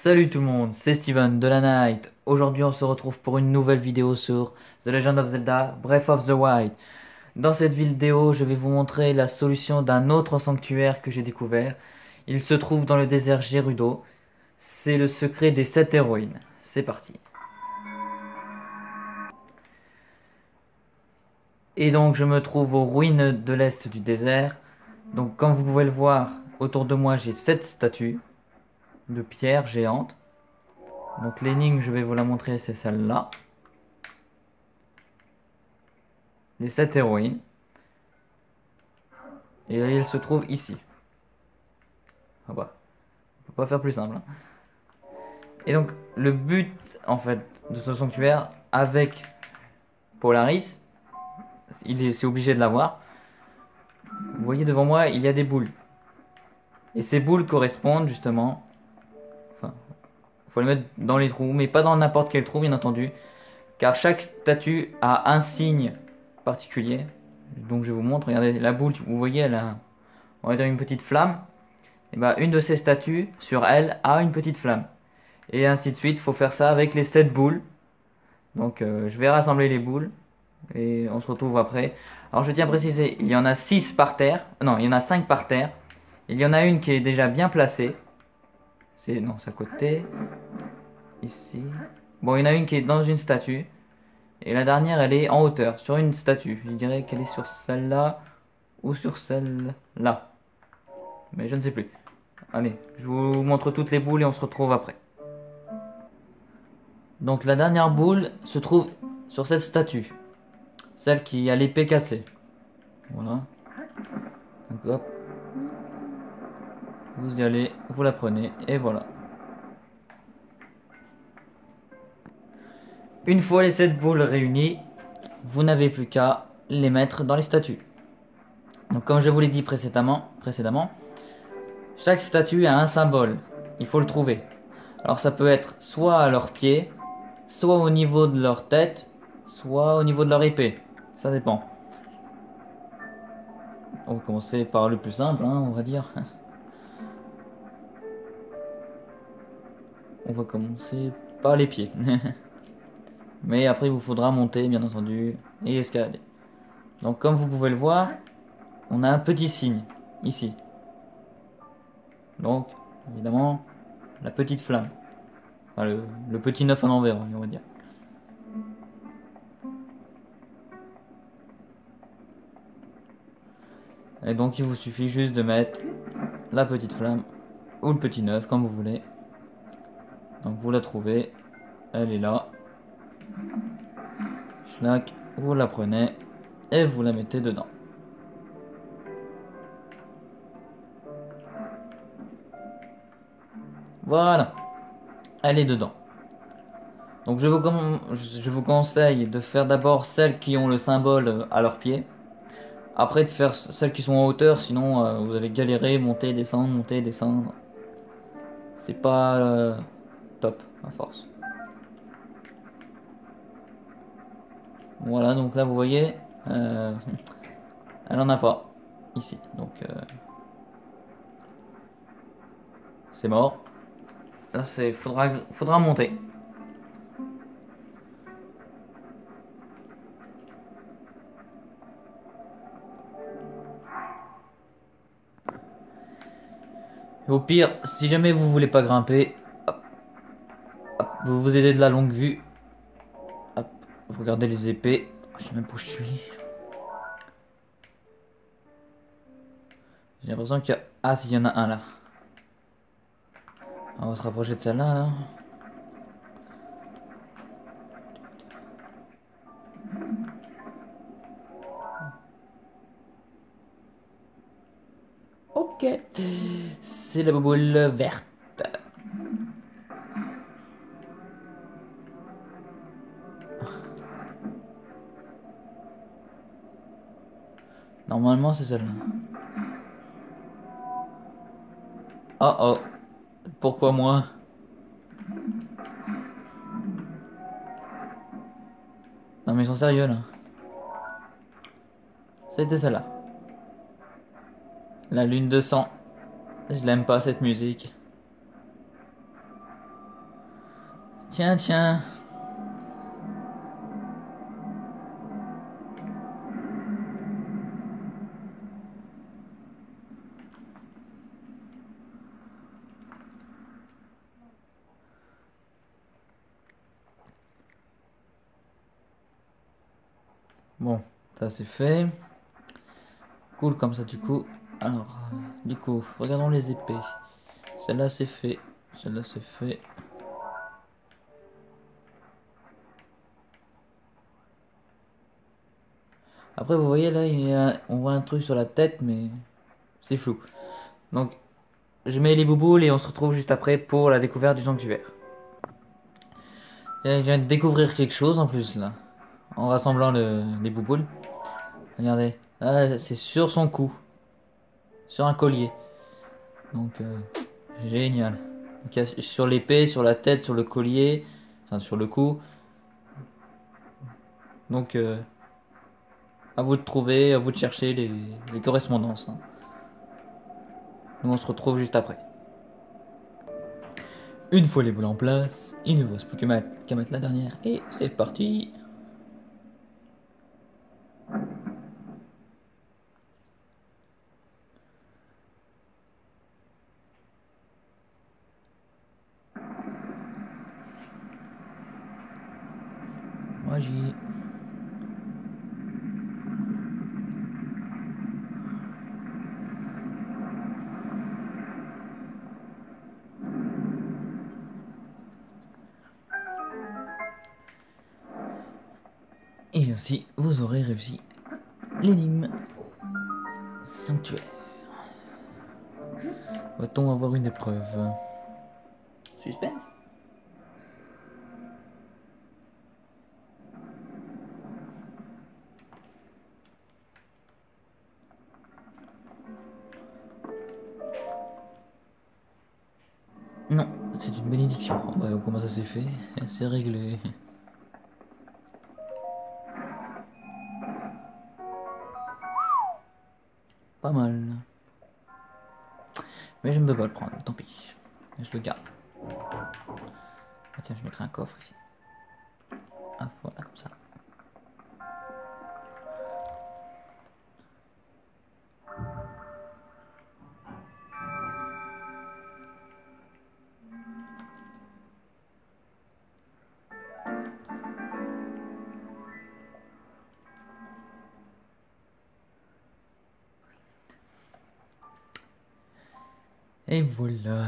Salut tout le monde, c'est Steven de la Night. Aujourd'hui on se retrouve pour une nouvelle vidéo sur The Legend of Zelda Breath of the Wild. Dans cette vidéo je vais vous montrer la solution d'un autre sanctuaire que j'ai découvert. Il se trouve dans le désert Gerudo. C'est le secret des 7 héroïnes. C'est parti. Et donc je me trouve aux ruines de l'est du désert. Donc comme vous pouvez le voir, autour de moi j'ai 7 statues de pierre géantes. Donc l'énigme, je vais vous la montrer, c'est celle-là. Les 7 héroïnes. Et elle se trouve ici. Ah bah, on peut pas faire plus simple, hein. Et donc le but en fait de ce sanctuaire avec Polaris, c'est obligé de l'avoir. Vous voyez devant moi, il y a des boules. Et ces boules correspondent justement. Enfin, faut les mettre dans les trous, mais pas dans n'importe quel trou bien entendu. Car chaque statue a un signe particulier. Donc je vous montre, regardez la boule, vous voyez elle a, on va dire, une petite flamme. Et bah une de ces statues sur elle a une petite flamme. Et ainsi de suite, il faut faire ça avec les 7 boules. Donc je vais rassembler les boules et on se retrouve après. Alors je tiens à préciser, il y en a 6 par terre. Non, il y en a 5 par terre. Il y en a une qui est déjà bien placée. C'est à côté. Ici. Bon, il y en a une qui est dans une statue. Et la dernière, elle est en hauteur, sur une statue. Je dirais qu'elle est sur celle-là ou sur celle-là. Mais je ne sais plus. Allez, je vous montre toutes les boules et on se retrouve après. Donc la dernière boule se trouve sur cette statue. Celle qui a l'épée cassée. Voilà. Donc hop. Vous y allez, vous la prenez et voilà. Une fois les 7 boules réunies, vous n'avez plus qu'à les mettre dans les statues. Donc comme je vous l'ai dit précédemment, chaque statue a un symbole. Il faut le trouver. Alors ça peut être soit à leurs pieds, soit au niveau de leur tête, soit au niveau de leur épée. Ça dépend. On va commencer par le plus simple, hein, on va dire. On va commencer par les pieds. Mais après il vous faudra monter bien entendu et escalader. Donc comme vous pouvez le voir, on a un petit signe ici. Donc évidemment la petite flamme. Enfin, le petit 9 en envers, on va dire. Et donc il vous suffit juste de mettre la petite flamme ou le petit 9 comme vous voulez. Donc vous la trouvez, elle est là. Schlac, vous la prenez et vous la mettez dedans. Voilà, elle est dedans. Donc je vous conseille de faire d'abord celles qui ont le symbole à leurs pieds. Après de faire celles qui sont en hauteur, sinon vous allez galérer, monter, descendre. C'est pas top à force. Voilà, donc là vous voyez, elle en a pas ici. Donc c'est mort. Là faudra monter. Et au pire, si jamais vous voulez pas grimper, hop, hop, vous vous aidez de la longue vue. Hop, vous regardez les épées. Je sais même pas où je suis. J'ai l'impression qu'il y a... Ah, s'il y en a un là. On va se rapprocher de celle-là alors. Ok. C'est la boule verte. Normalement, c'est celle-là. Oh oh. Pourquoi moi? Non mais ils sont sérieux là. C'était celle-là. La lune de sang. Je l'aime pas cette musique. Tiens, tiens. Bon, ça c'est fait. Cool comme ça du coup. Alors, du coup, regardons les épées. Celle-là c'est fait. Celle-là c'est fait. Après, vous voyez là, on voit un truc sur la tête, mais c'est flou. Donc, je mets les bouboules et on se retrouve juste après pour la découverte du sanctuaire. Et je viens de découvrir quelque chose en plus là, en rassemblant les bouboules. Regardez, ah, c'est sur son cou, sur un collier. Donc, génial. Donc, il y a sur l'épée, sur la tête, sur le collier, enfin sur le cou. Donc, à vous de trouver, à vous de chercher les correspondances. Hein. Nous on se retrouve juste après. Une fois les boules en place, il ne vous reste plus qu'à mettre la dernière et c'est parti. Magie. Et ainsi, vous aurez réussi l'énigme sanctuaire. Va-t-on avoir une épreuve? Suspense. Non, c'est une bénédiction. Bah, comment ça s'est fait? C'est réglé. Pas mal. Mais je ne peux pas le prendre, tant pis. Je le garde. Ah tiens, je mettrai un coffre ici. Ah voilà, comme ça. Et voilà.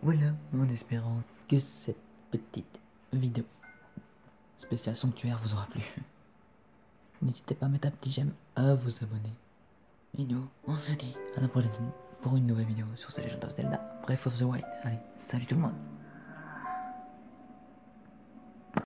Voilà, en espérant que cette petite vidéo spéciale sanctuaire vous aura plu. N'hésitez pas à mettre un petit j'aime, à vous abonner. Et nous, on se dit à la prochaine pour une nouvelle vidéo sur The Legend of Zelda Breath of the Wild. Allez, salut tout le monde!